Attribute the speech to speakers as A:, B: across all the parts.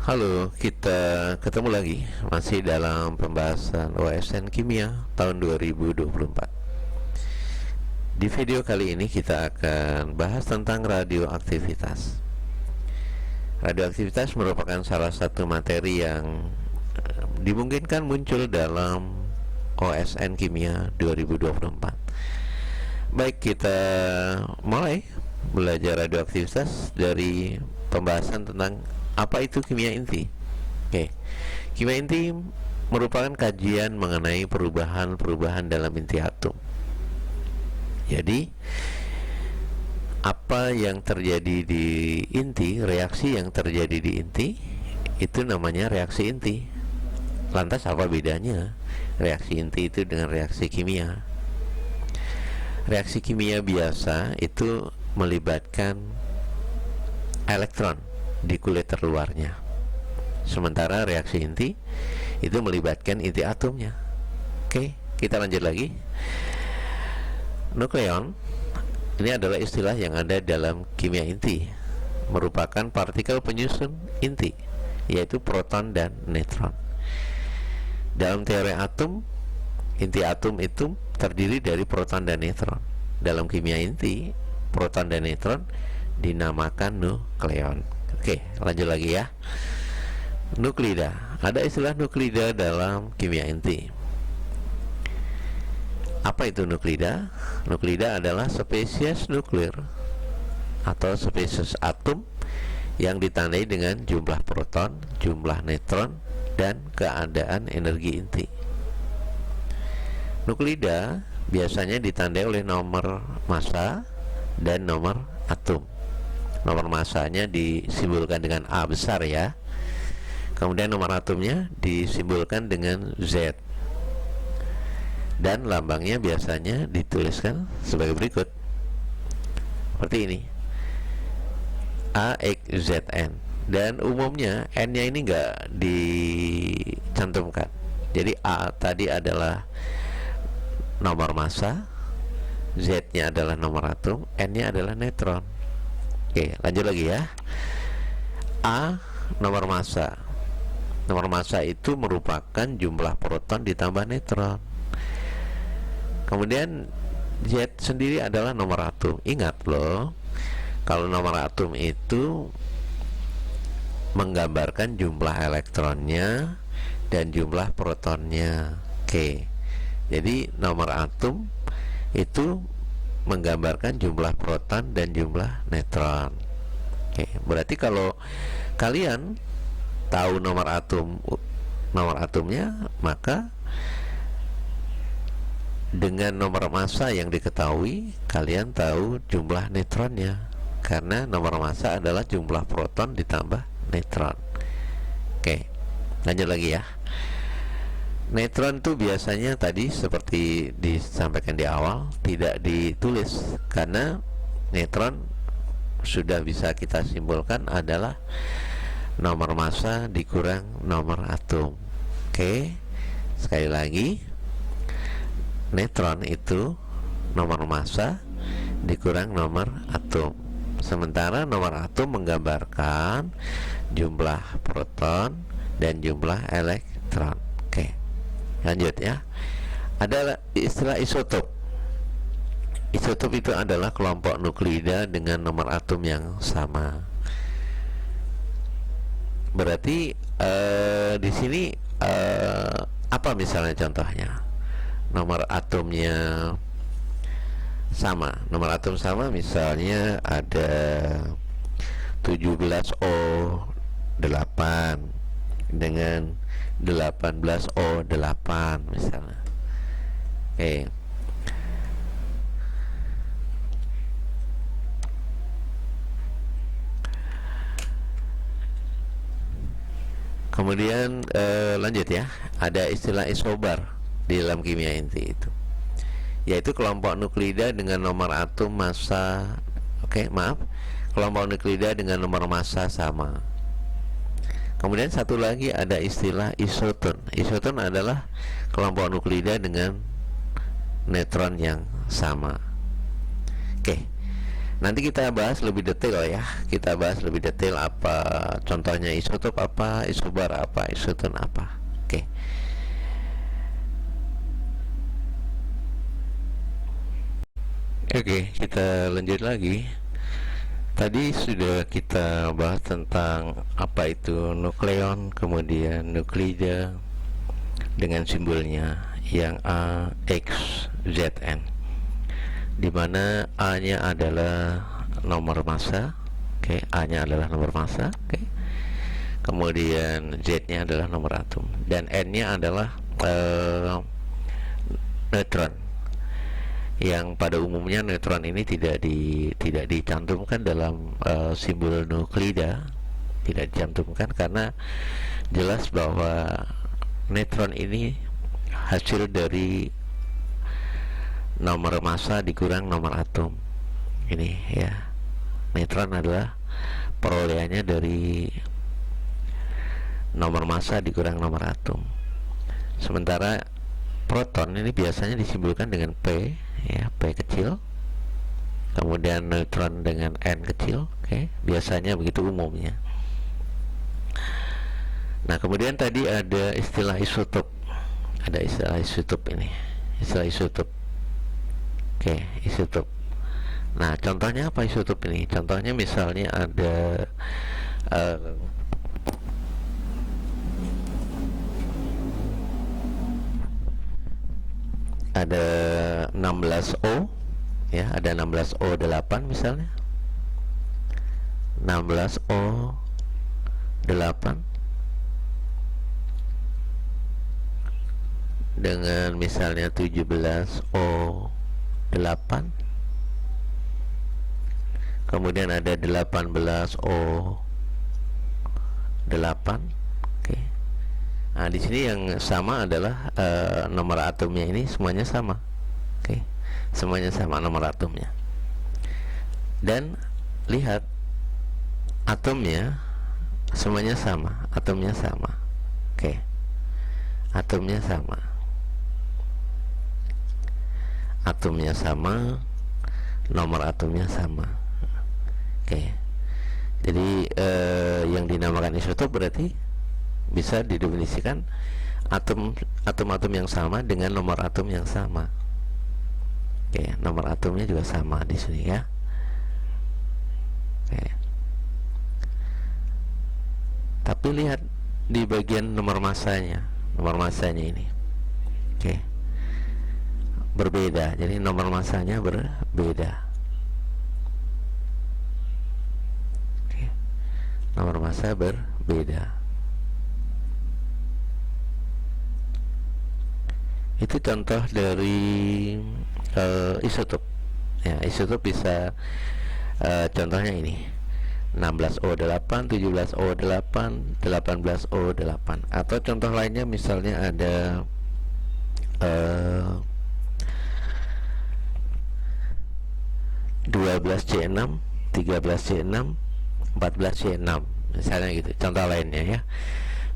A: Halo, kita ketemu lagi masih dalam pembahasan OSN Kimia tahun 2024. Di video kali ini kita akan bahas tentang radioaktivitas. Radioaktivitas merupakan salah satu materi yang dimungkinkan muncul dalam OSN Kimia 2024. Baik, kita mulai belajar radioaktivitas dari pembahasan tentang apa itu kimia inti. Oke. Kimia inti merupakan kajian mengenai perubahan-perubahan dalam inti atom. Jadi, apa yang terjadi di inti, reaksi yang terjadi di inti, itu namanya reaksi inti. Lantas apa bedanya reaksi inti itu dengan reaksi kimia? Reaksi kimia biasa itu melibatkan elektron di kulit terluarnya, sementara reaksi inti itu melibatkan inti atomnya. Oke, kita lanjut lagi. Nukleon ini adalah istilah yang ada dalam kimia inti, merupakan partikel penyusun inti, yaitu proton dan neutron. Dalam teori atom, inti atom itu terdiri dari proton dan neutron. Dalam kimia inti, proton dan neutron dinamakan nukleon. Oke, lanjut lagi ya. Nuklida. Ada istilah nuklida dalam kimia inti. Apa itu nuklida? Nuklida adalah spesies nuklir atau spesies atom yang ditandai dengan jumlah proton, jumlah neutron, dan keadaan energi inti. Nuklida biasanya ditandai oleh nomor massa dan nomor atom. Nomor massanya disimbolkan dengan A besar ya. Kemudian nomor atomnya disimbolkan dengan Z. Dan lambangnya biasanya dituliskan sebagai berikut. Seperti ini. AXZN. Dan umumnya N-nya ini enggak dicantumkan. Jadi A tadi adalah nomor massa, Z-nya adalah nomor atom, N-nya adalah neutron. Oke, lanjut lagi ya. A, nomor massa. Nomor massa itu merupakan jumlah proton ditambah neutron. Kemudian Z sendiri adalah nomor atom. Ingat loh, kalau nomor atom itu menggambarkan jumlah elektronnya dan jumlah protonnya. Oke. Jadi nomor atom itu menggambarkan jumlah proton dan jumlah neutron. Oke, berarti kalau kalian tahu nomor atomnya, maka dengan nomor massa yang diketahui, kalian tahu jumlah neutronnya, karena nomor massa adalah jumlah proton ditambah neutron. Oke, lanjut lagi ya. Neutron itu biasanya tadi seperti disampaikan di awal tidak ditulis, karena neutron sudah bisa kita simbolkan adalah nomor massa dikurang nomor atom. Oke, sekali lagi, neutron itu nomor massa dikurang nomor atom, sementara nomor atom menggambarkan jumlah proton dan jumlah elektron. Oke, lanjut ya. Ada istilah isotop. Isotop itu adalah kelompok nuklida dengan nomor atom yang sama. Berarti di sini apa misalnya contohnya? Nomor atomnya sama. Nomor atom sama, misalnya ada 17O8 dengan 18O8 misalnya. Oke. Kemudian lanjut ya. Ada istilah isobar di dalam kimia inti itu, yaitu kelompok nuklida dengan nomor atom massa. Kelompok nuklida dengan nomor massa sama. Kemudian satu lagi ada istilah isoton. Isoton adalah kelompok nuklida dengan neutron yang sama. Oke. Nanti kita bahas lebih detail ya. Kita bahas lebih detail apa contohnya isotop apa, isobar apa, isoton apa. Oke. Oke, kita lanjut lagi. Tadi sudah kita bahas tentang apa itu nukleon, kemudian nuklida dengan simbolnya yang A, X, Zn, di mana A-nya adalah nomor massa, oke, A-nya adalah nomor massa, oke. Kemudian Z-nya adalah nomor atom dan N-nya adalah neutron. Yang pada umumnya neutron ini tidak dicantumkan dalam simbol nuklida, tidak dicantumkan karena jelas bahwa neutron ini hasil dari nomor massa dikurang nomor atom. Ini ya, neutron adalah perolehannya dari nomor massa dikurang nomor atom. Sementara proton ini biasanya disimbolkan dengan P, ya, P kecil, kemudian neutron dengan N kecil, oke, biasanya begitu umumnya. Nah, kemudian tadi ada istilah isotop, ada istilah isotop ini, istilah isotop, oke, isotop. Nah, contohnya apa isotop ini? Contohnya misalnya ada ada 16O, ya, ada 16O8 misalnya, 16O8 dengan misalnya 17O8, kemudian ada 18O8. Oke. Nah, di sini yang sama adalah nomor atomnya ini semuanya sama. Oke. Semuanya sama nomor atomnya. Dan lihat atomnya semuanya sama, atomnya sama. Oke. Atomnya sama. Atomnya sama, nomor atomnya sama. Oke. Jadi yang dinamakan isotop berarti bisa didefinisikan atom-atom yang sama dengan nomor atom yang sama. Oke, nomor atomnya juga sama di sini ya. Oke. Tapi lihat di bagian nomor massanya ini. Oke. Berbeda. Jadi nomor massanya berbeda. Oke. Nomor massa berbeda. Itu contoh dari isotop. Ya, isotop bisa contohnya ini 16O8, 17O8, 18O8. Atau contoh lainnya misalnya ada 12C6, 13C6, 14C6 misalnya gitu. Contoh lainnya ya.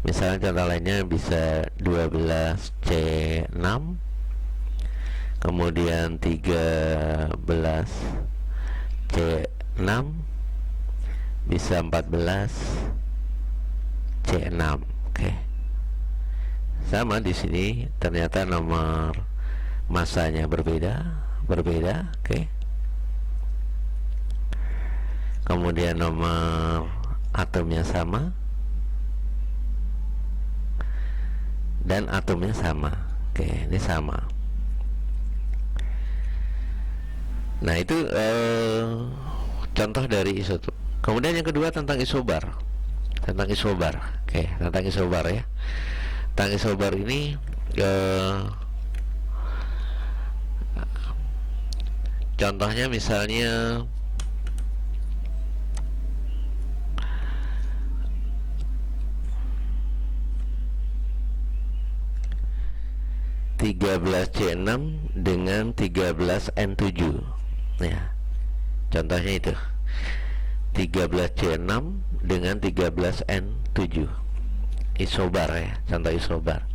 A: Misalnya contoh lainnya bisa 12C6, kemudian 13C6, bisa 14C6. Oke. Sama di sini ternyata nomor massanya berbeda. Oke. Kemudian nomor atomnya sama dan atomnya sama. Oke, ini sama. Nah, itu contoh dari isotop. Kemudian yang kedua tentang isobar. Tentang isobar. Oke, tentang isobar ya. Tentang isobar ini contohnya misalnya 13C6 dengan 13N7 ya. Contohnya itu 13C6 dengan 13N7 isobar ya, contoh isobar.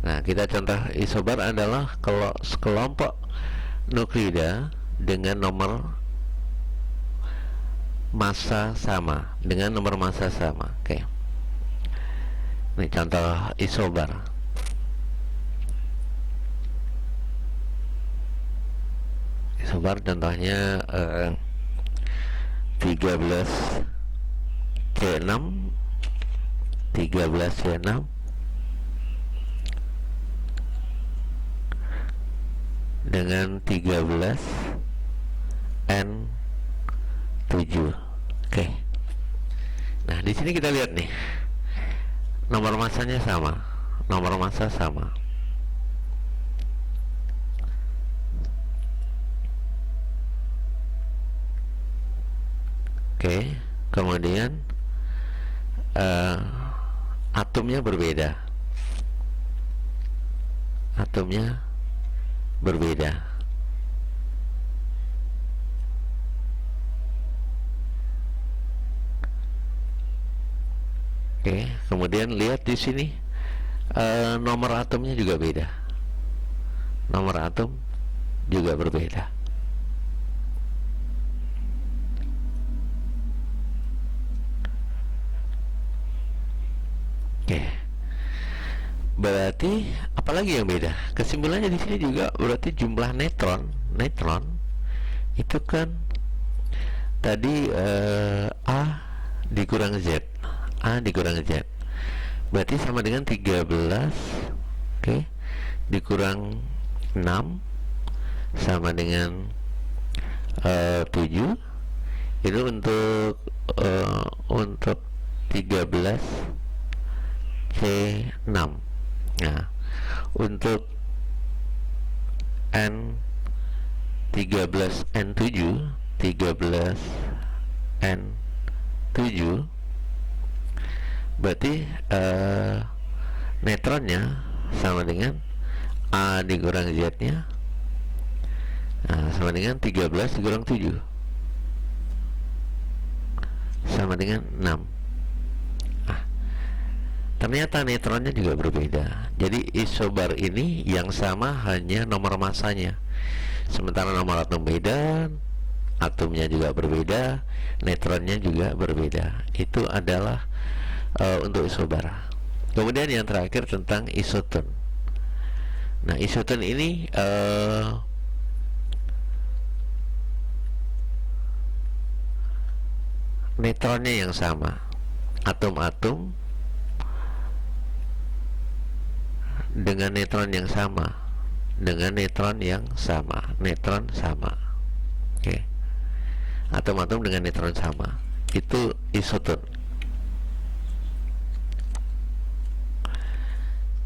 A: Nah, kita contoh isobar adalah kalau sekelompok nuklida dengan nomor massa sama, dengan nomor massa sama. Oke. Ini contoh isobar. Isobar contohnya 13C6 13C6 dengan 13N7. Oke. Nah, di sini kita lihat nih. Nomor massanya sama. Nomor massa sama. Oke. Kemudian atomnya berbeda. Atomnya berbeda. Oke, kemudian lihat di sini nomor atomnya juga beda. Nomor atom juga berbeda. Oke. Berarti apalagi yang beda? Kesimpulannya di sini juga berarti jumlah neutron itu kan tadi A dikurang Z. A dikurang Z berarti sama dengan 13, oke, dikurang 6 sama dengan 7. Itu untuk 13 C6. Nah, untuk N 13 N7 berarti neutronnya sama dengan A dikurang Z nya, nah, sama dengan 13 dikurang 7 sama dengan 6. Ternyata neutronnya juga berbeda. Jadi isobar ini yang sama hanya nomor massanya, sementara nomor atom beda, atomnya juga berbeda, neutronnya juga berbeda. Itu adalah untuk isobar. Kemudian yang terakhir tentang isoton. Nah, isoton ini neutronnya yang sama, atom-atom dengan neutron yang sama, dengan neutron yang sama, neutron sama. Oke. Atom-atom dengan neutron sama. Itu isoton.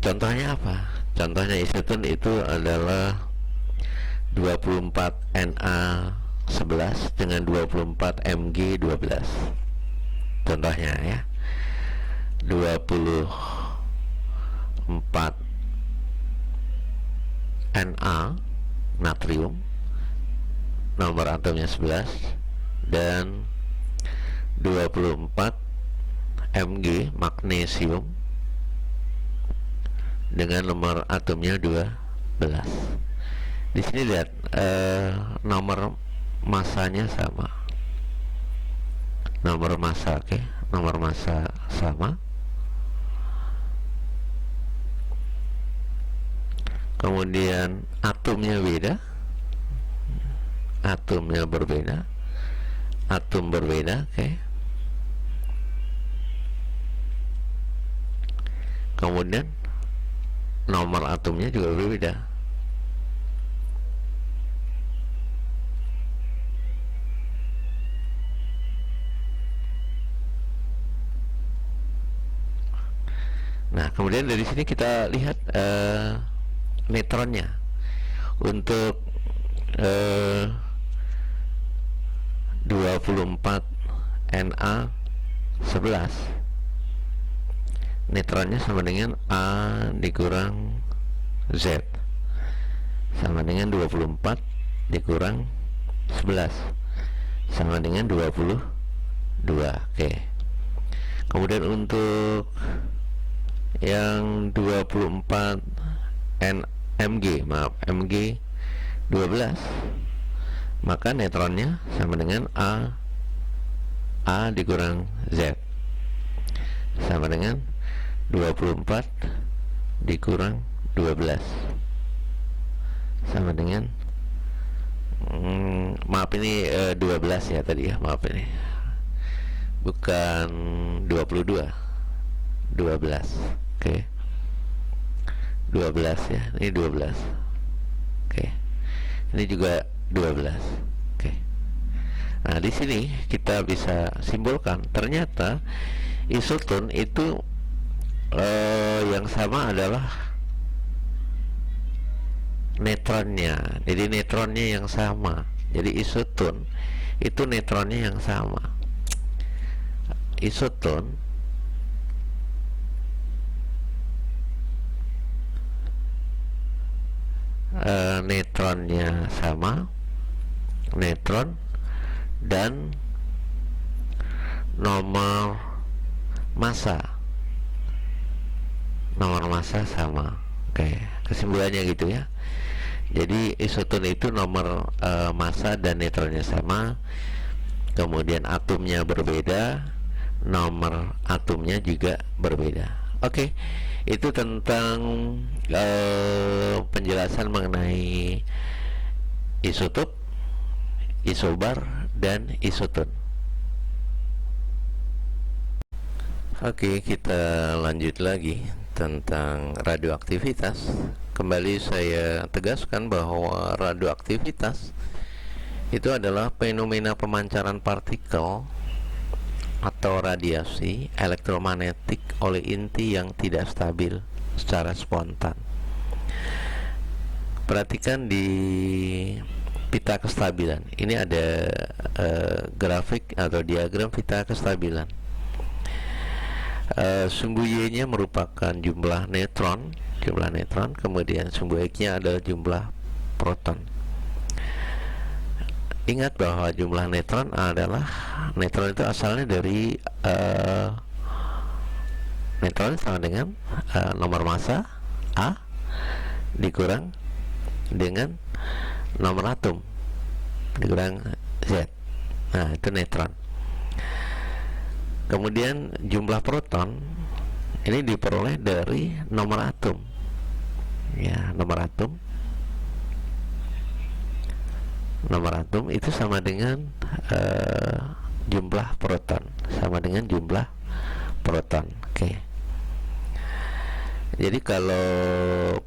A: Contohnya apa? Contohnya isoton itu adalah 24Na11 dengan 24Mg12. Contohnya ya. 24 Na natrium, nomor atomnya 11, dan 24 Mg magnesium dengan nomor atomnya 12. Di sini lihat nomor massanya sama. Nomor massa, oke, nomor massa sama. Kemudian atomnya beda, atomnya berbeda, atom berbeda, oke. Kemudian nomor atomnya juga berbeda. Nah, kemudian dari sini kita lihat neutronnya. Untuk 24 Na11, neutronnya sama dengan A dikurang Z, sama dengan 24 dikurang 11, sama dengan 22. Oke. Kemudian untuk yang 24 Mg 12, maka neutronnya sama dengan A A dikurang Z sama dengan 24 dikurang 12 sama dengan maaf ini 12 ya tadi ya, maaf ini bukan 22, 12. Oke. 12 ya, ini 12. Oke. Ini juga 12. Oke. Nah, di sini kita bisa simpulkan ternyata isoton itu yang sama adalah neutronnya. Jadi neutronnya yang sama. Jadi isoton itu neutronnya yang sama. Isoton neutronnya sama, neutron dan nomor massa sama. Oke, kesimpulannya gitu ya. Jadi isoton itu nomor massa dan neutronnya sama, kemudian atomnya berbeda, nomor atomnya juga berbeda. Oke, itu tentang penjelasan mengenai isotop, isobar, dan isoton. Oke, kita lanjut lagi tentang radioaktivitas. Kembali saya tegaskan bahwa radioaktivitas itu adalah fenomena pemancaran partikel atau radiasi elektromagnetik oleh inti yang tidak stabil secara spontan. Perhatikan di pita kestabilan. Ini ada grafik atau diagram pita kestabilan. Sumbu Y-nya merupakan jumlah neutron, kemudian sumbu X-nya adalah jumlah proton. Ingat bahwa jumlah neutron itu asalnya dari neutron sama dengan nomor massa A dikurang dengan nomor atom dikurang Z. Nah, itu neutron. Kemudian jumlah proton ini diperoleh dari nomor atom. Ya, nomor atom itu sama dengan jumlah proton, Oke. Jadi kalau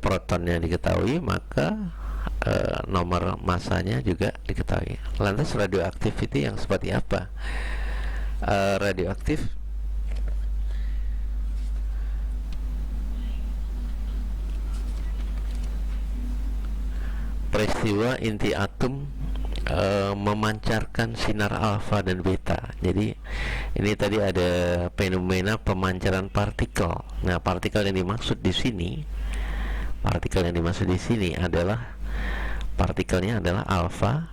A: protonnya diketahui, maka nomor massanya juga diketahui. Lantas radioaktiviti yang seperti apa? Radioaktif peristiwa inti atom memancarkan sinar alfa dan beta. Jadi ini tadi ada fenomena pemancaran partikel. Nah, partikel yang dimaksud di sini adalah partikelnya adalah alfa,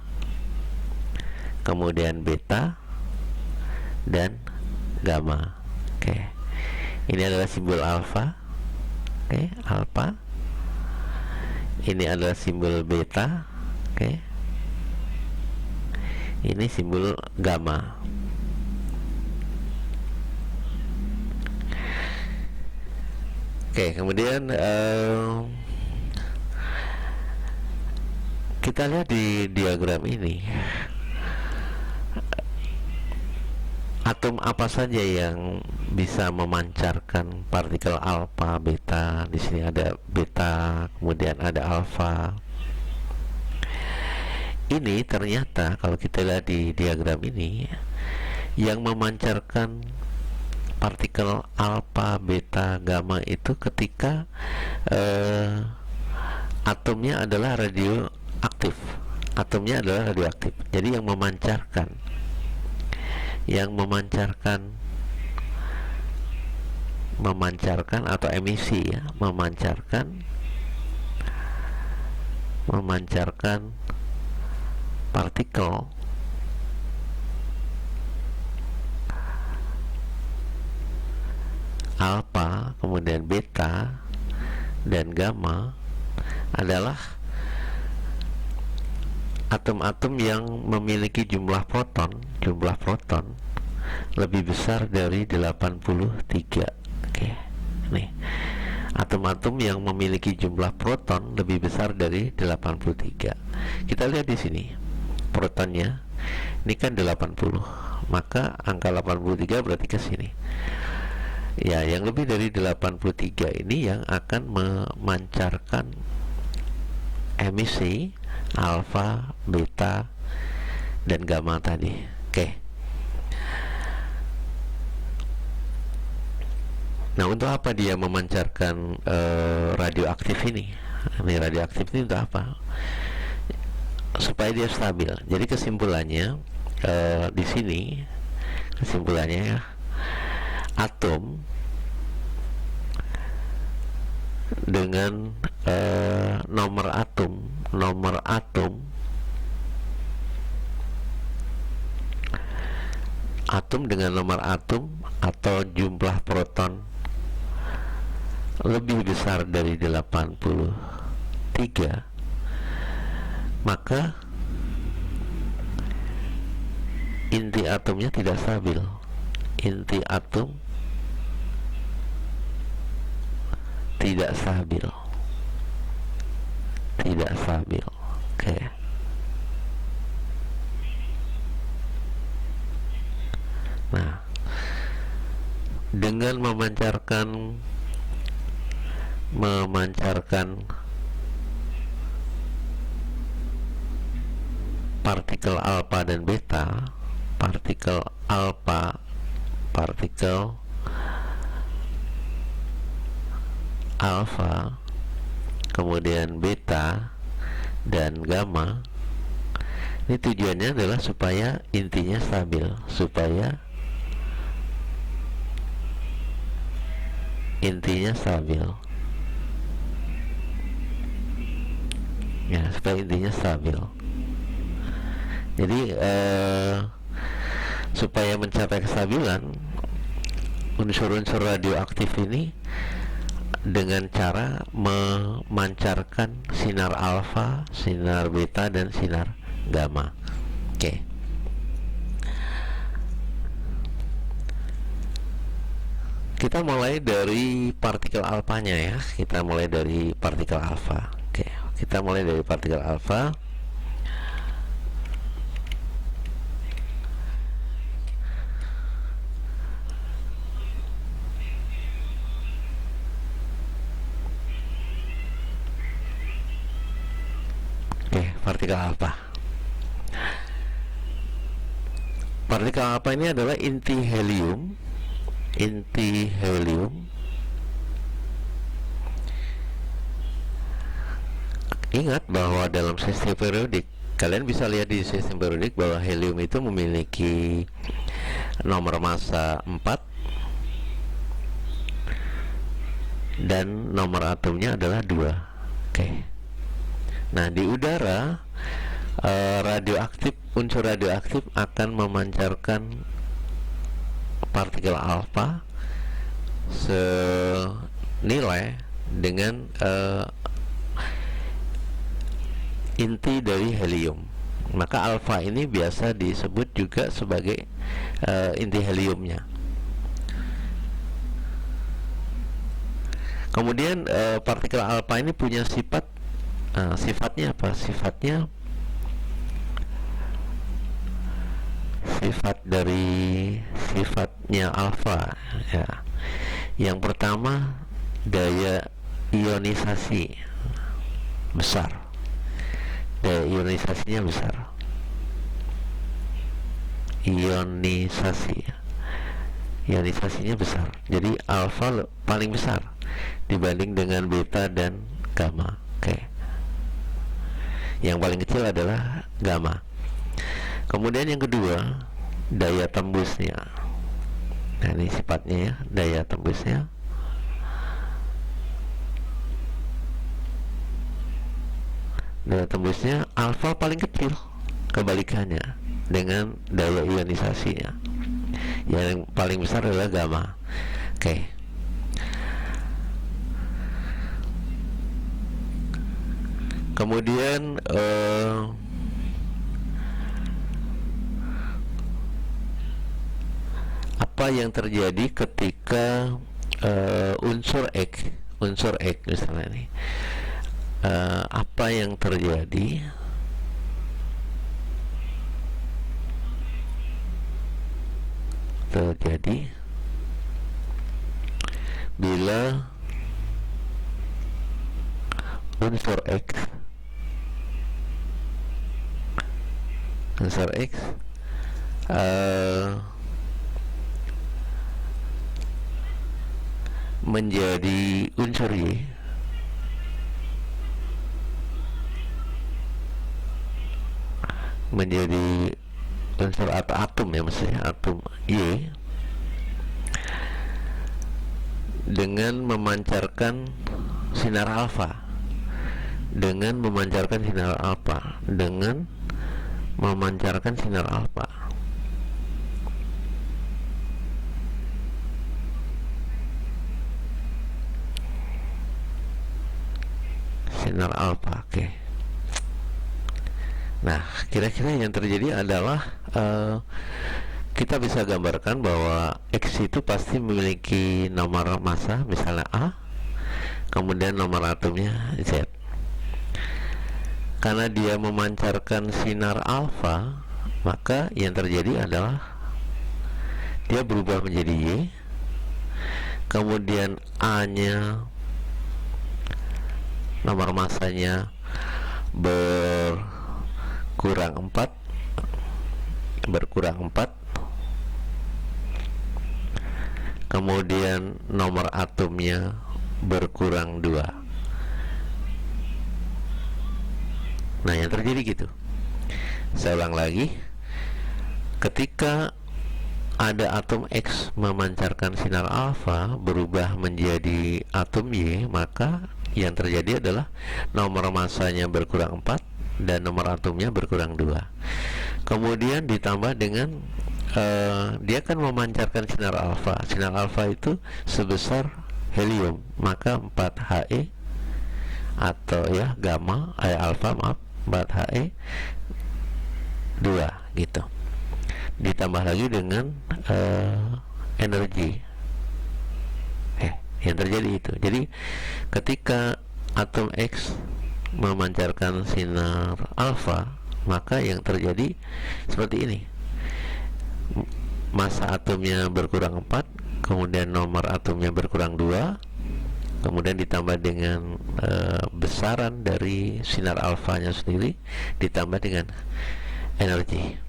A: kemudian beta dan gamma. Oke. Ini adalah simbol alfa. Oke, alfa. Ini adalah simbol beta. Oke. Ini simbol gamma. Oke, kemudian kita lihat di diagram ini atom apa saja yang bisa memancarkan partikel alfa, beta. Di sini ada beta, kemudian ada alfa. Ini ternyata kalau kita lihat di diagram ini, yang memancarkan partikel alfa, beta, gamma itu ketika atomnya adalah radioaktif. Jadi yang memancarkan atau emisi ya, memancarkan partikel alfa, kemudian beta dan gamma adalah atom-atom yang memiliki jumlah proton lebih besar dari 83. Oke. Nih. Atom-atom yang memiliki jumlah proton lebih besar dari 83. Kita lihat di sini. Protonnya ini kan 80. Maka angka 83 berarti ke sini. Ya, yang lebih dari 83 ini yang akan memancarkan emisi alfa, beta, dan gamma tadi. Oke. Nah, untuk apa dia memancarkan radioaktif ini? Ini radioaktif ini untuk apa? Supaya dia stabil. Jadi kesimpulannya di sini, kesimpulannya ya, atom dengan nomor atom dengan nomor atom atau jumlah proton lebih besar dari 83, maka inti atomnya tidak stabil. Inti atom tidak stabil. Oke. Nah, dengan memancarkan partikel alfa dan beta, partikel alfa, kemudian beta dan gamma, ini tujuannya adalah supaya intinya stabil, supaya intinya stabil. Jadi supaya mencapai kestabilan unsur-unsur radioaktif ini dengan cara memancarkan sinar alfa, sinar beta, dan sinar gamma. Oke. Kita mulai dari partikel alfanya ya. Kita mulai dari partikel alfa. Oke, kita mulai dari partikel alfa. Partikel alfa. Partikel alfa ini adalah inti helium. Ingat bahwa dalam sistem periodik, kalian bisa lihat di sistem periodik bahwa helium itu memiliki nomor massa 4 dan nomor atomnya adalah 2. Oke. Nah, di udara unsur radioaktif akan memancarkan partikel alfa senilai dengan inti dari helium. Maka alfa ini biasa disebut juga sebagai inti heliumnya. Kemudian partikel alfa ini punya sifatnya apa? Sifat dari sifatnya alfa ya. Yang pertama, daya ionisasi besar. Daya ionisasinya besar. Ionisasinya besar. Jadi alfa paling besar dibanding dengan beta dan gamma. Oke. Yang paling kecil adalah gamma. Kemudian yang kedua, daya tembusnya. Nah, ini sifatnya ya, daya tembusnya. Daya tembusnya alfa paling kecil, kebalikannya dengan daya ionisasinya. Yang paling besar adalah gamma. Oke. Kemudian apa yang terjadi ketika unsur X misalnya nih, apa yang terjadi bila unsur X menjadi unsur Y, menjadi unsur atau atom ya, maksudnya atom Y, dengan memancarkan sinar alfa, dengan memancarkan sinar alfa. Sinar alfa, oke. Nah, kira-kira yang terjadi adalah kita bisa gambarkan bahwa X itu pasti memiliki nomor massa, misalnya A, kemudian nomor atomnya Z. Karena dia memancarkan sinar alfa, maka yang terjadi adalah dia berubah menjadi Y, kemudian A-nya, nomor massanya berkurang 4, kemudian nomor atomnya berkurang 2. Nah, yang terjadi gitu. Saya ulang lagi, ketika ada atom X memancarkan sinar alfa berubah menjadi atom Y, maka yang terjadi adalah nomor massanya berkurang 4 dan nomor atomnya berkurang 2. Kemudian ditambah dengan dia kan memancarkan sinar alfa. Sinar alfa itu sebesar helium, maka 4He atau ya gamma alfa, maaf, 4He 2 gitu. Ditambah lagi dengan energi. Yang terjadi itu. Jadi ketika atom X memancarkan sinar alfa, maka yang terjadi seperti ini. Massa atomnya berkurang 4, kemudian nomor atomnya berkurang 2, kemudian ditambah dengan besaran dari sinar alfanya sendiri, ditambah dengan energi.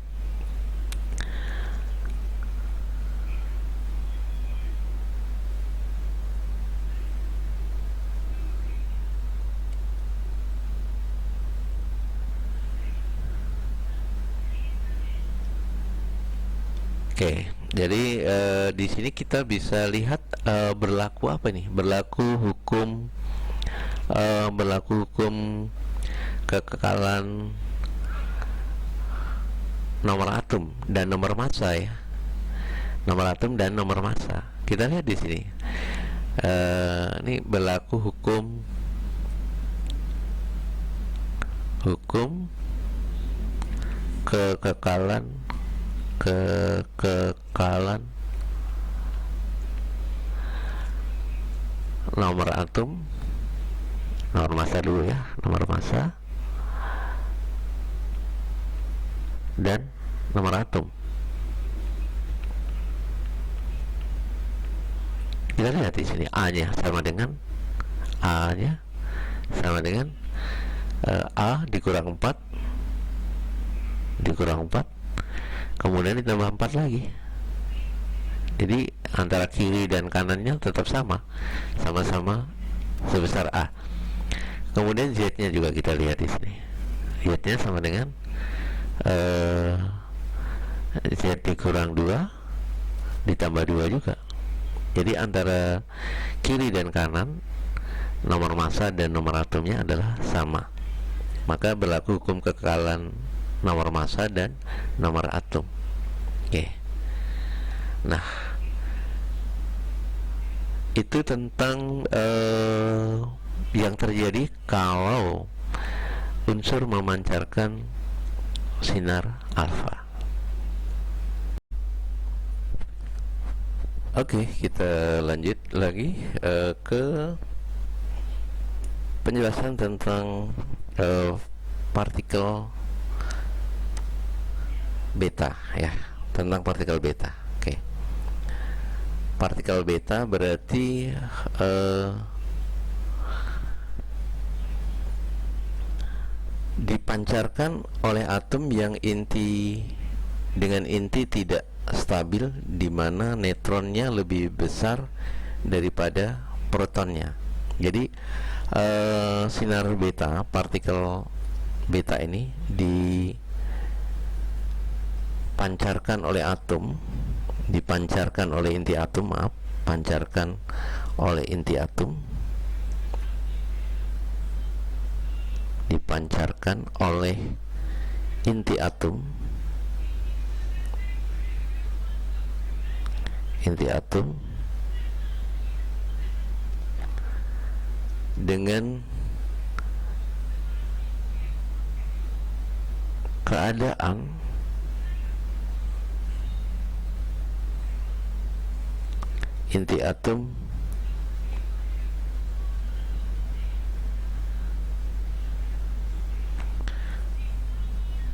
A: Oke, jadi di sini kita bisa lihat berlaku apa nih? Berlaku hukum kekekalan nomor atom dan nomor massa ya. Nomor atom dan nomor massa. Kita lihat di sini. Ini berlaku hukum kekekalan nomor atom, nomor massa dulu ya, nomor massa dan nomor atom. Kita lihat di sini A-nya sama dengan A dikurang 4 kemudian ditambah 4 lagi. Jadi antara kiri dan kanannya tetap sama-sama sebesar A. Kemudian Z-nya juga kita lihat di sini. Z-nya sama dengan Z dikurang 2 ditambah 2 juga. Jadi antara kiri dan kanan nomor massa dan nomor atomnya adalah sama. Maka berlaku hukum kekekalan nomor massa dan nomor atom. Oke. Nah, itu tentang yang terjadi kalau unsur memancarkan sinar alfa. Oke, kita lanjut lagi ke penjelasan tentang partikel beta ya, tentang partikel beta. Oke. Partikel beta berarti dipancarkan oleh atom yang dengan inti tidak stabil, di mana neutronnya lebih besar daripada protonnya. Jadi sinar beta, partikel beta ini dipancarkan oleh atom, dipancarkan oleh inti atom, pancarkan oleh inti atom, dipancarkan oleh inti atom, dengan keadaan inti atom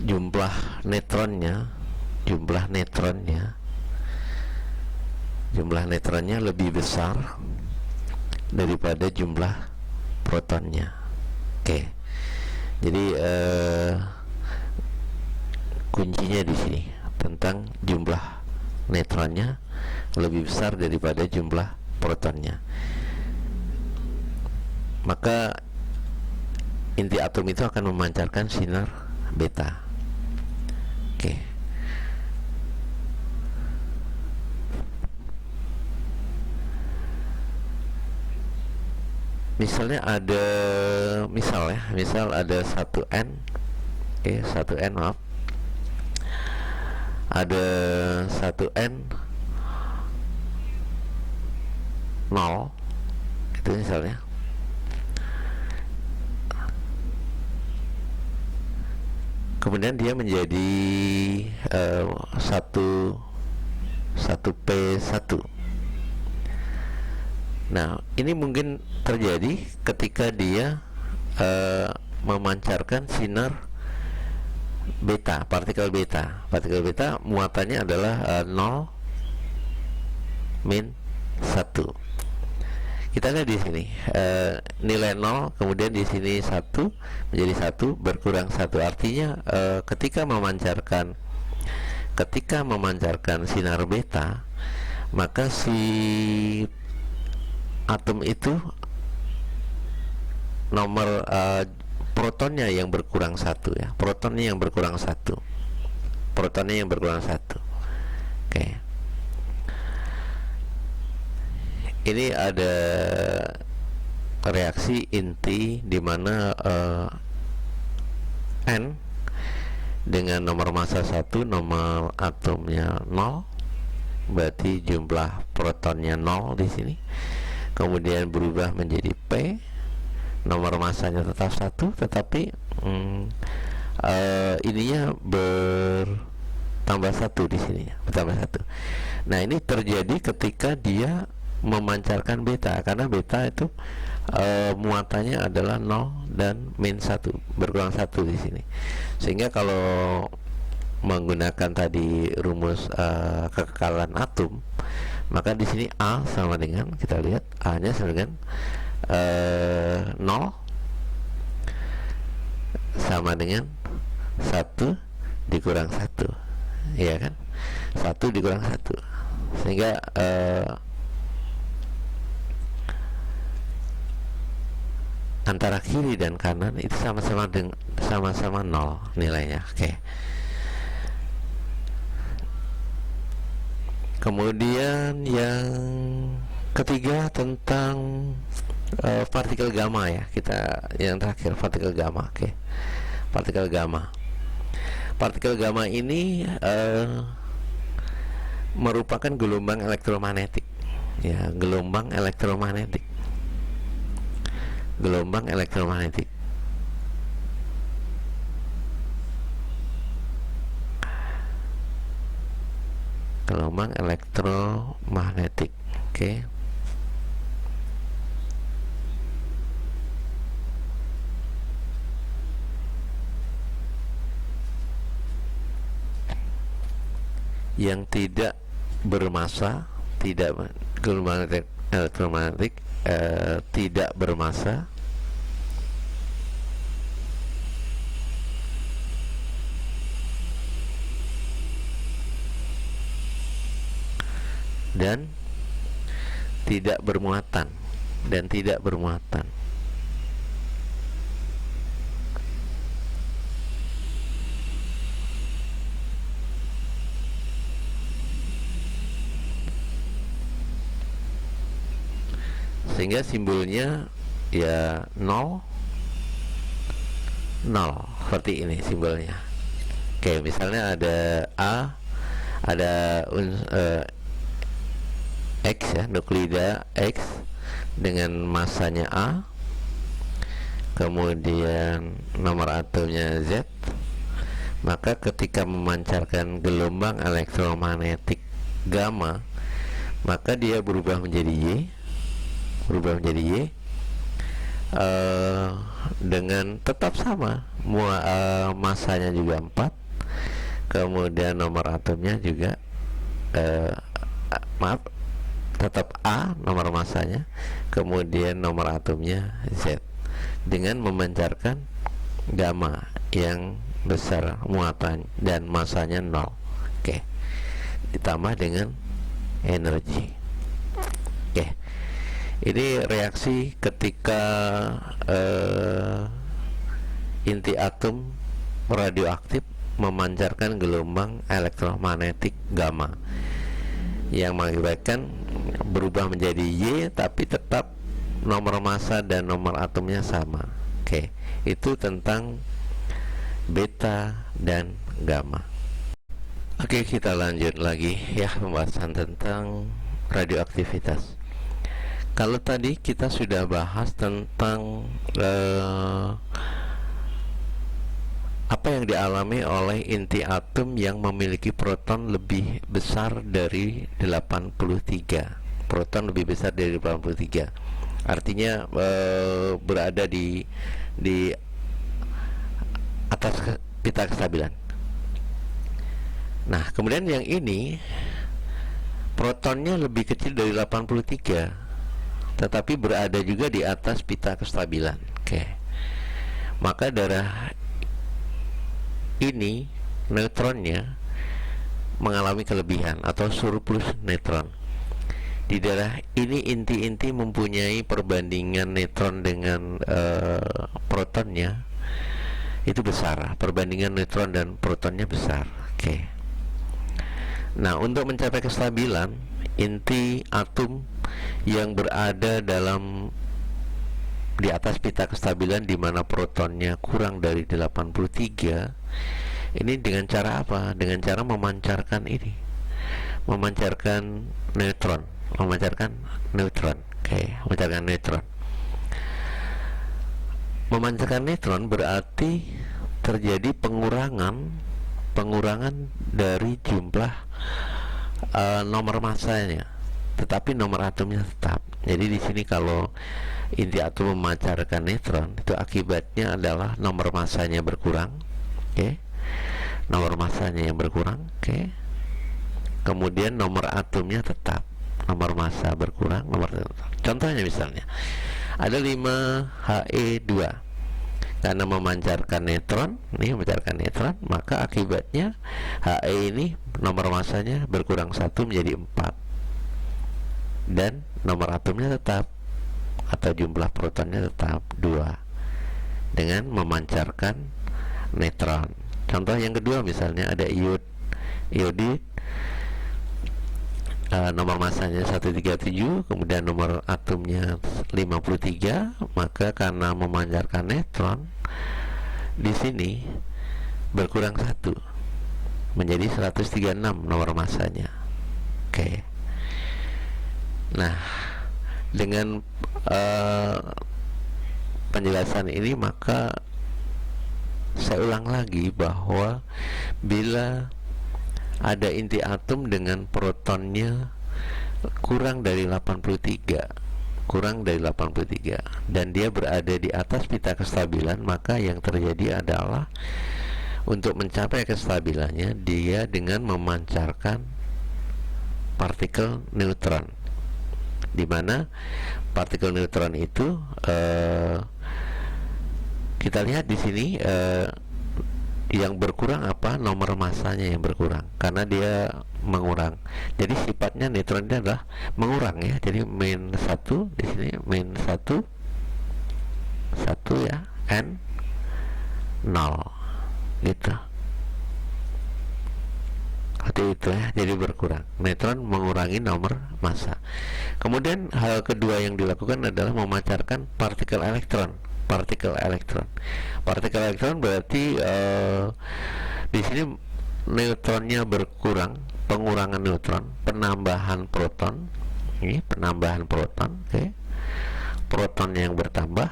A: jumlah neutronnya lebih besar daripada jumlah protonnya. Oke. Jadi kuncinya di sini tentang jumlah neutronnya lebih besar daripada jumlah protonnya. Maka inti atom itu akan memancarkan sinar beta. Oke. Misalnya ada misal ada 1N, oke, 1N maaf. Ada 1N 0 itu misalnya. Kemudian dia menjadi 1P1. Nah, ini mungkin terjadi ketika dia memancarkan sinar beta, partikel beta. Partikel beta muatannya adalah 0 min 1. Kita lihat di sini nilai 0, kemudian di sini 1 menjadi 1 berkurang 1. Artinya ketika memancarkan sinar beta, maka si atom itu nomor protonnya yang berkurang 1 ya. Protonnya yang berkurang 1. Oke. Ini ada reaksi inti di mana N dengan nomor massa 1, nomor atomnya 0, berarti jumlah protonnya 0 di sini. Kemudian berubah menjadi P, nomor massanya tetap 1, tetapi ininya bertambah 1 di sini, bertambah 1. Nah, ini terjadi ketika dia memancarkan beta, karena beta itu muatannya adalah 0 dan min 1, berkurang 1 di sini. Sehingga kalau menggunakan tadi rumus kekekalan atom, maka di sini A sama dengan, kita lihat A-nya sama dengan 0 sama dengan 1 dikurang 1, iya kan? 1 dikurang 1, sehingga antara kiri dan kanan itu sama-sama 0 nilainya. Oke. Kemudian yang ketiga tentang partikel gamma ya. Kita yang terakhir partikel gamma. Oke. Partikel gamma. Partikel gamma ini merupakan gelombang elektromagnetik. Ya, gelombang elektromagnetik. Gelombang elektromagnetik. Gelombang elektromagnetik. elektromagnetik. Oke. Yang tidak bermassa, tidak gelombang elektromagnetik tidak bermassa, dan tidak bermuatan, sehingga simbolnya ya 0 0 seperti ini simbolnya. Oke, misalnya ada A, ada X ya, nuklida X dengan massanya A, kemudian nomor atomnya Z, maka ketika memancarkan gelombang elektromagnetik gamma, maka dia berubah menjadi Y, dengan tetap sama, masanya juga 4, kemudian nomor atomnya juga tetap A nomor masanya, kemudian nomor atomnya Z, dengan memancarkan gamma yang besar muatan dan masanya 0. Oke. Ditambah dengan energi. Oke. Ini reaksi ketika inti atom radioaktif memancarkan gelombang elektromagnetik gamma yang mengakibatkan berubah menjadi Y, tapi tetap nomor massa dan nomor atomnya sama. Oke, itu tentang beta dan gamma. Oke, kita lanjut lagi ya pembahasan tentang radioaktivitas. Kalau tadi kita sudah bahas tentang apa yang dialami oleh inti atom yang memiliki proton lebih besar dari 83. Proton lebih besar dari 83. Artinya berada di atas pita kestabilan. Nah, kemudian yang ini protonnya lebih kecil dari 83, tetapi berada juga di atas pita kestabilan. Oke. Maka darah ini neutronnya mengalami kelebihan atau surplus neutron. Di darah ini inti-inti mempunyai perbandingan neutron dengan protonnya itu besar. Perbandingan neutron dan protonnya besar. Oke. Nah, untuk mencapai kestabilan, inti atom yang berada di atas pita kestabilan di mana protonnya kurang dari 83, ini dengan cara apa? Dengan cara memancarkan neutron. Memancarkan neutron. Memancarkan neutron berarti terjadi pengurangan dari jumlah nomor massanya, tetapi nomor atomnya tetap. Jadi di sini kalau inti atom memancarkan neutron, itu akibatnya adalah nomor massanya berkurang. Oke. Nomor massanya yang berkurang, oke. Kemudian nomor atomnya tetap. Nomor massa berkurang, contohnya misalnya ada 5He2. Karena memancarkan neutron, maka akibatnya He ini nomor massanya berkurang 1 menjadi 4. Dan nomor atomnya tetap atau jumlah protonnya tetap 2 dengan memancarkan neutron. Contoh yang kedua misalnya ada iodid, nomor massanya 137, kemudian nomor atomnya 53, maka karena memancarkan neutron di sini berkurang 1 menjadi 136 nomor massanya. Oke. Nah, dengan penjelasan ini maka saya ulang lagi bahwa bila ada inti atom dengan protonnya kurang dari 83 dan dia berada di atas pita kestabilan, maka yang terjadi adalah untuk mencapai kestabilannya dia dengan memancarkan partikel neutron, di mana partikel neutron itu kita lihat di sini yang berkurang apa? Nomor massanya yang berkurang karena dia mengurang. Jadi sifatnya neutron ini adalah mengurang ya. Jadi min 1 di sini min 1 ya, n 0 gitu. Seperti itu ya, jadi berkurang. Neutron mengurangi nomor massa. Kemudian hal kedua yang dilakukan adalah memancarkan partikel elektron. Partikel elektron berarti di sini neutronnya berkurang, pengurangan neutron, penambahan proton. Ini penambahan proton, oke. Protonnya yang bertambah,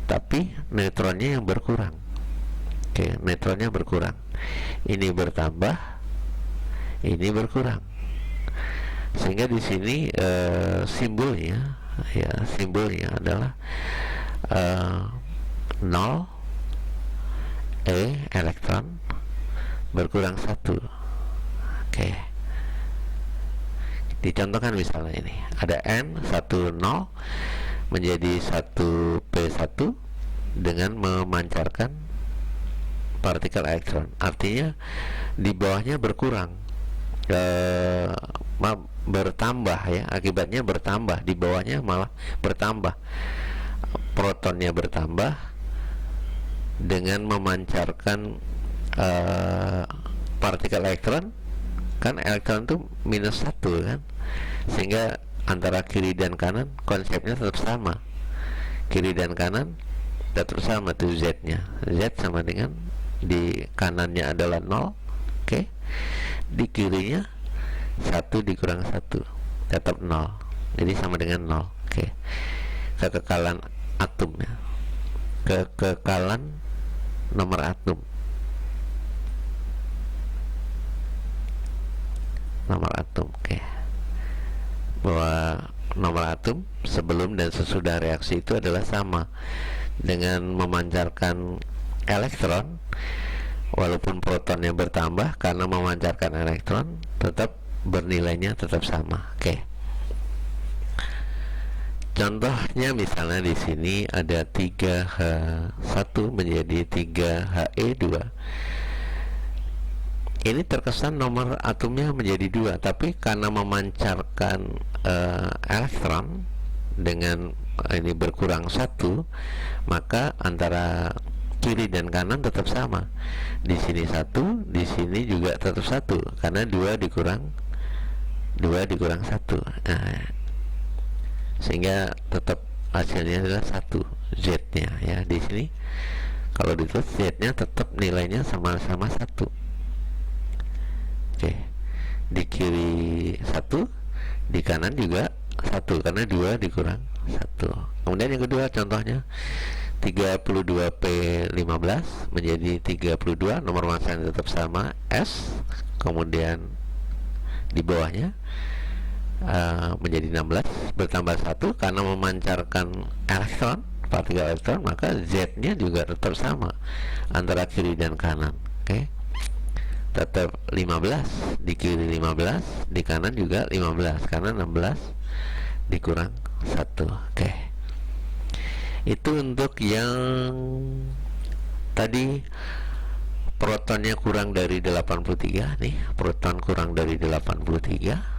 A: tapi neutronnya yang berkurang. Oke, neutronnya berkurang. Ini bertambah, ini berkurang. Sehingga di sini simbolnya adalah 0 elektron berkurang 1. Oke. Dicontohkan misalnya ini ada N 10 menjadi 1P1 dengan memancarkan partikel elektron. Artinya di bawahnya berkurang, bertambah ya, akibatnya bertambah, di bawahnya malah bertambah, protonnya bertambah dengan memancarkan partikel elektron. Kan elektron itu minus 1 kan, sehingga antara kiri dan kanan konsepnya tetap sama. Kiri dan kanan tetap sama tuh Z nya. Z sama dengan di kanannya adalah 0, oke. Di kirinya 1 dikurang 1 tetap 0, jadi sama dengan 0, oke. Kekekalan atomnya, kekekalan nomor atom, oke. Bahwa nomor atom sebelum dan sesudah reaksi itu adalah sama, dengan memancarkan elektron. Walaupun protonnya bertambah, karena memancarkan elektron tetap bernilainya tetap sama, oke. Contohnya misalnya di sini ada 3H1 menjadi 3He2. Ini terkesan nomor atomnya menjadi 2, tapi karena memancarkan elektron dengan ini berkurang 1, maka antara kiri dan kanan tetap sama. Di sini 1, di sini juga tetap 1 karena 2 dikurang 1. Nah, sehingga tetap hasilnya adalah 1 Z-nya ya. Di sini kalau ditulis Z-nya tetap nilainya sama-sama 1. Oke. Di kiri 1, di kanan juga 1 karena 2 dikurang 1. Kemudian yang kedua contohnya 32P15 menjadi 32, nomor massanya tetap sama S. Kemudian di bawahnya menjadi 16 bertambah 1 karena memancarkan elektron, partikel elektron, maka Z-nya juga tetap sama antara kiri dan kanan, oke. Tetap 15, di kiri 15, di kanan juga 15 karena 16 dikurang 1, oke. Itu untuk yang tadi protonnya kurang dari 83 nih, proton kurang dari 83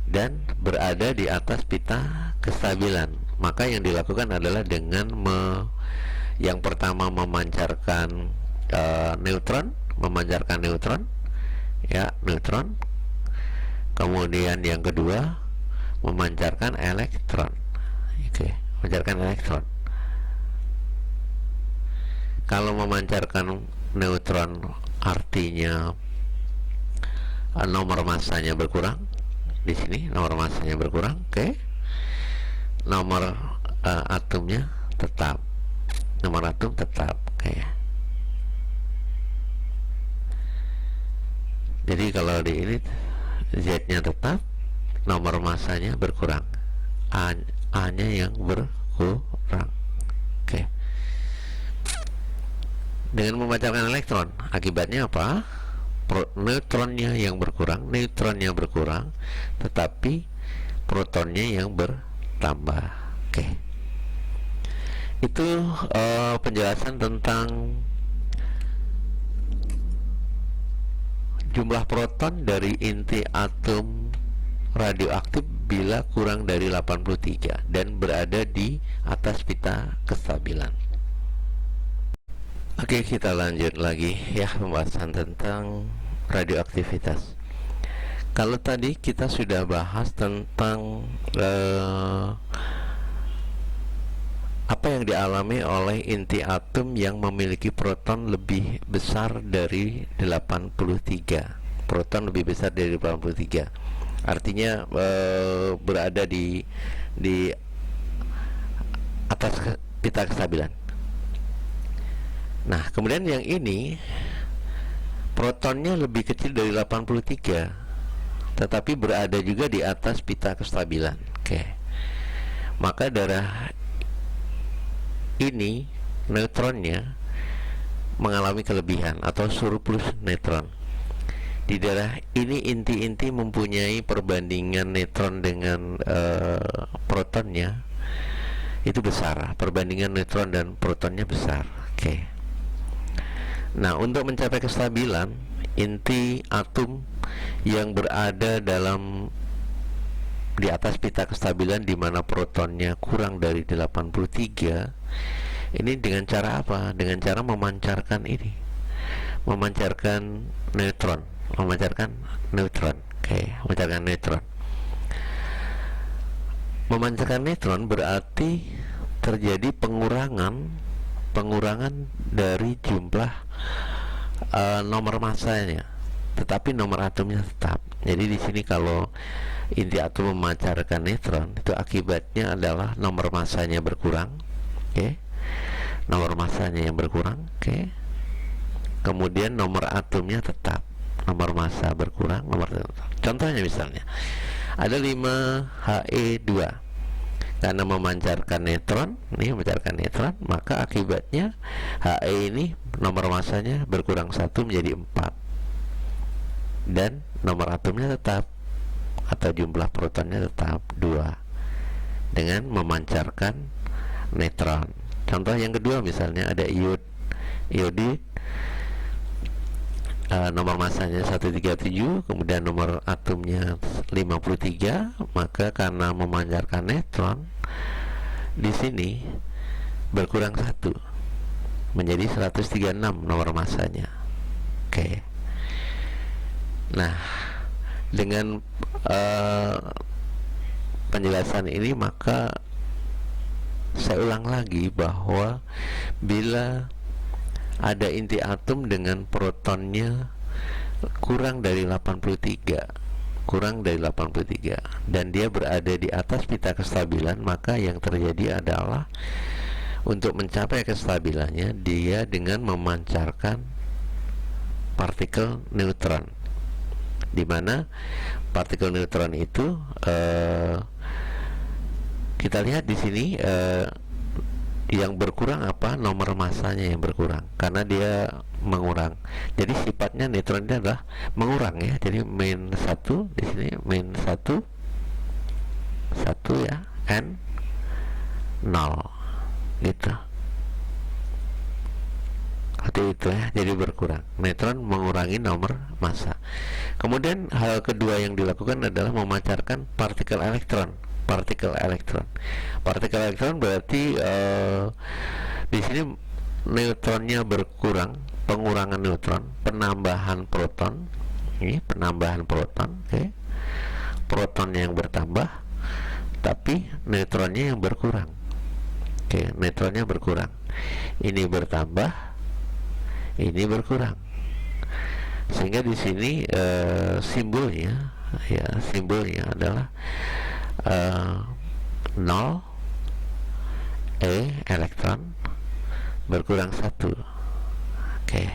A: dan berada di atas pita kestabilan. Maka yang dilakukan adalah dengan yang pertama memancarkan neutron, ya, neutron. Kemudian yang kedua memancarkan elektron, oke, memancarkan elektron. Kalau memancarkan neutron artinya nomor massanya berkurang. Di sini nomor massanya berkurang, oke. Nomor atomnya tetap, nomor atom tetap, oke. Jadi kalau di ini Z-nya tetap, nomor masanya berkurang, A-nya yang berkurang. Oke. Dengan memancarkan elektron, akibatnya apa? Neutronnya yang berkurang, neutronnya berkurang, tetapi protonnya yang bertambah. Oke. Itu penjelasan tentang jumlah proton dari inti atom radioaktif bila kurang dari 83 dan berada di atas pita kestabilan. Oke, kita lanjut lagi ya pembahasan tentang radioaktivitas. Kalau tadi kita sudah bahas tentang apa yang dialami oleh inti atom yang memiliki proton lebih besar dari 83. Proton lebih besar dari 83. Artinya berada di atas pita kestabilan. Nah, kemudian yang ini protonnya lebih kecil dari 83, tetapi berada juga di atas pita kestabilan. Oke. Maka darah ini neutronnya mengalami kelebihan atau surplus neutron. Di darah ini inti-inti mempunyai perbandingan neutron dengan protonnya itu besar. Perbandingan neutron dan protonnya besar. Oke. Nah, untuk mencapai kestabilan, inti atom yang berada di atas pita kestabilan di mana protonnya kurang dari 83, ini dengan cara apa? Dengan cara memancarkan neutron. Memancarkan neutron. Memancarkan neutron berarti terjadi pengurangan dari jumlah nomor massanya, tetapi nomor atomnya tetap. Jadi di sini kalau inti atom memancarkan neutron, itu akibatnya adalah nomor massanya berkurang. Oke. Nomor massanya yang berkurang. Oke. Kemudian nomor atomnya tetap. Nomor massa berkurang, contohnya misalnya ada 5He2. Karena memancarkan neutron, maka akibatnya He ini nomor massanya berkurang 1 menjadi 4. Dan nomor atomnya tetap atau jumlah protonnya tetap 2 dengan memancarkan neutron. Contoh yang kedua misalnya ada iodid, nomor massanya 137, kemudian nomor atomnya 53, maka karena memancarkan neutron di sini berkurang 1 menjadi 136 nomor massanya. Oke. Nah, dengan penjelasan ini maka saya ulang lagi bahwa bila ada inti atom dengan protonnya kurang dari 83 dan dia berada di atas pita kestabilan, maka yang terjadi adalah untuk mencapai kestabilannya dia dengan memancarkan partikel neutron, di mana partikel neutron itu kita lihat di sini yang berkurang apa? Nomor massanya yang berkurang karena dia mengurang. Jadi sifatnya neutron ini adalah mengurang ya. Jadi min 1 di sini min 1 ya, N 0 gitu. Seperti itu ya, jadi berkurang. Neutron mengurangi nomor massa. Kemudian hal kedua yang dilakukan adalah memancarkan partikel elektron. Partikel elektron berarti di sini neutronnya berkurang, pengurangan neutron, penambahan proton. Ini penambahan proton, okay. Protonnya yang bertambah, tapi neutronnya yang berkurang. Oke, neutronnya berkurang. Ini bertambah, ini berkurang. Sehingga di sini simbolnya adalah 0 elektron berkurang 1. Oke.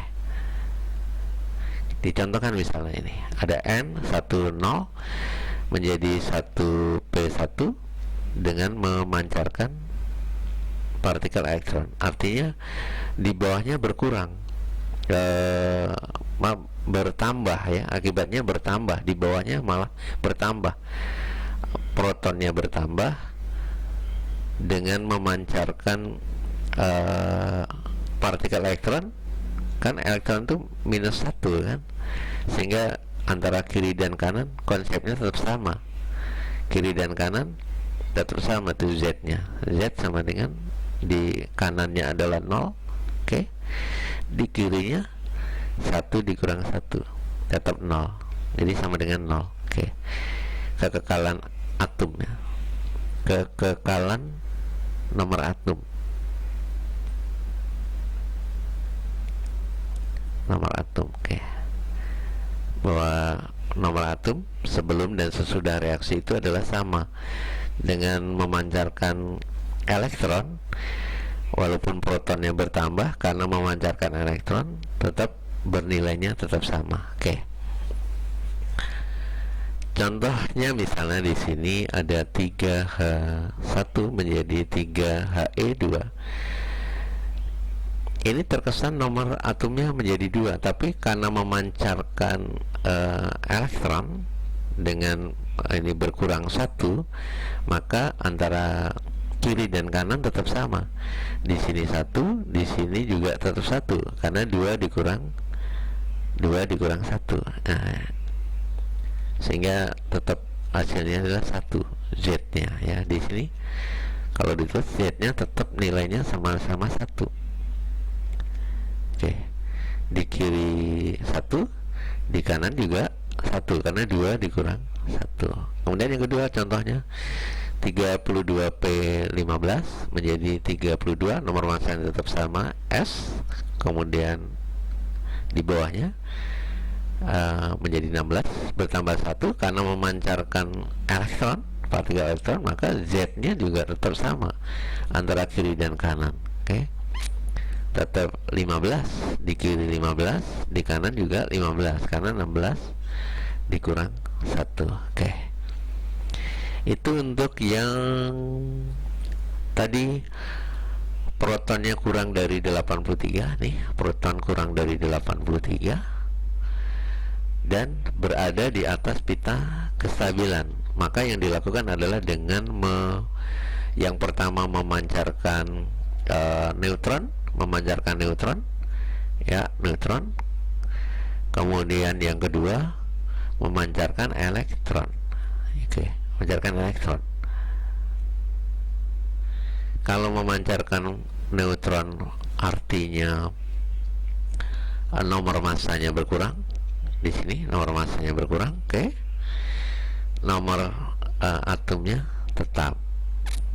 A: Dicontohkan misalnya ini ada N 10, menjadi 1p1 dengan memancarkan partikel elektron. Artinya di bawahnya berkurang, bertambah ya, akibatnya bertambah, di bawahnya malah bertambah, protonnya bertambah dengan memancarkan partikel elektron. Kan elektron itu -1 kan, sehingga antara kiri dan kanan konsepnya tetap sama, kiri dan kanan tetap sama tuh Z-nya. Z sama dengan, di kanannya adalah 0, oke. Di kirinya 1 dikurang 1 tetap 0, jadi sama dengan 0, oke. Kekekalan atom ya, kekekalan nomor atom, oke. Bahwa nomor atom sebelum dan sesudah reaksi itu adalah sama, dengan memancarkan elektron. Walaupun protonnya bertambah, karena memancarkan elektron tetap bernilainya tetap sama, oke. Contohnya misalnya di sini ada 3H1 menjadi 3He2. Ini terkesan nomor atomnya menjadi 2, tapi karena memancarkan elektron dengan ini berkurang 1, maka antara kiri dan kanan tetap sama. Di sini 1, di sini juga tetap 1, karena 2 dikurang 1. Nah, sehingga tetap hasilnya adalah 1, Z-nya ya. Di sini kalau ditulis Z-nya tetap nilainya sama-sama 1. Oke. Di kiri 1, di kanan juga 1, karena 2 dikurang 1. Kemudian yang kedua contohnya 32P15 menjadi 32, nomor masanya tetap sama S, kemudian di bawahnya menjadi 16, bertambah 1 karena memancarkan elektron, partikel elektron, maka Z-nya juga tetap sama antara kiri dan kanan, oke. Tetap 15, di kiri 15, di kanan juga 15, karena 16 dikurang 1, oke. Itu untuk yang tadi protonnya kurang dari 83 nih, proton kurang dari 83 dan berada di atas pita kestabilan. Maka yang dilakukan adalah dengan yang pertama memancarkan neutron, ya, neutron. Kemudian yang kedua memancarkan elektron, oke, memancarkan elektron. Kalau memancarkan neutron artinya nomor masanya berkurang. Di sini nomor masanya berkurang, oke. Nomor atomnya tetap,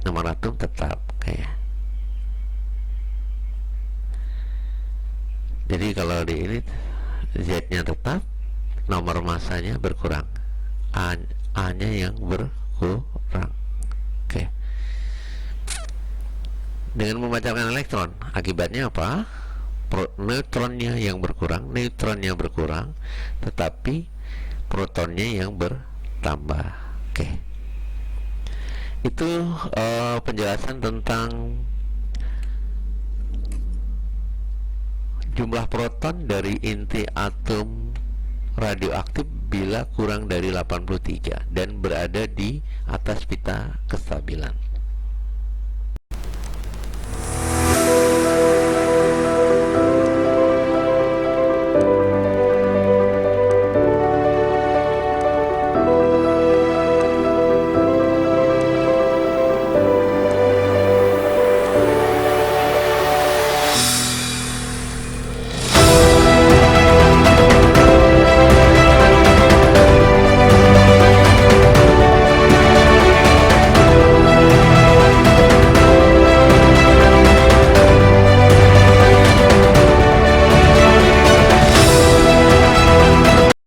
A: nomor atom tetap, oke. Jadi kalau di ini Z-nya tetap, nomor masanya berkurang, A-nya yang berkurang, oke. Dengan memancarkan elektron, akibatnya apa? Neutronnya yang berkurang, neutronnya berkurang, tetapi protonnya yang bertambah, oke. Itu penjelasan tentang jumlah proton dari inti atom radioaktif bila kurang dari 83 dan berada di atas pita kestabilan.